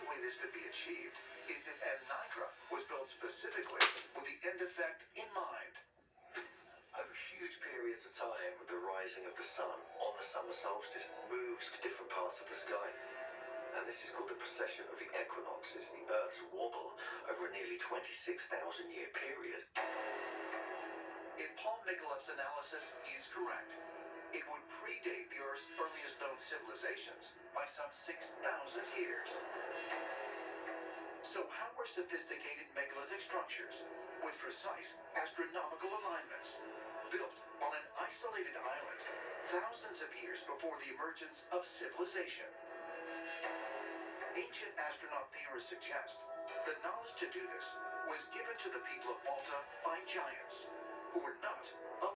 only way this could be achieved is if Anhydra was built specifically with the end effect in mind. Over huge periods of time, the rising of the sun on the summer solstice moves to different parts of the sky. And this is called the precession of the equinoxes, the Earth's wobble over a nearly 26,000-year period. If Paul Nicolop's analysis is correct, it would predate the Earth's earliest known civilizations by some 6,000 years. So how were sophisticated megalithic structures with precise astronomical alignments built on an isolated island thousands of years before the emergence of civilization? Ancient astronaut theorists suggest the knowledge to do this was given to the people of Malta by giants who were not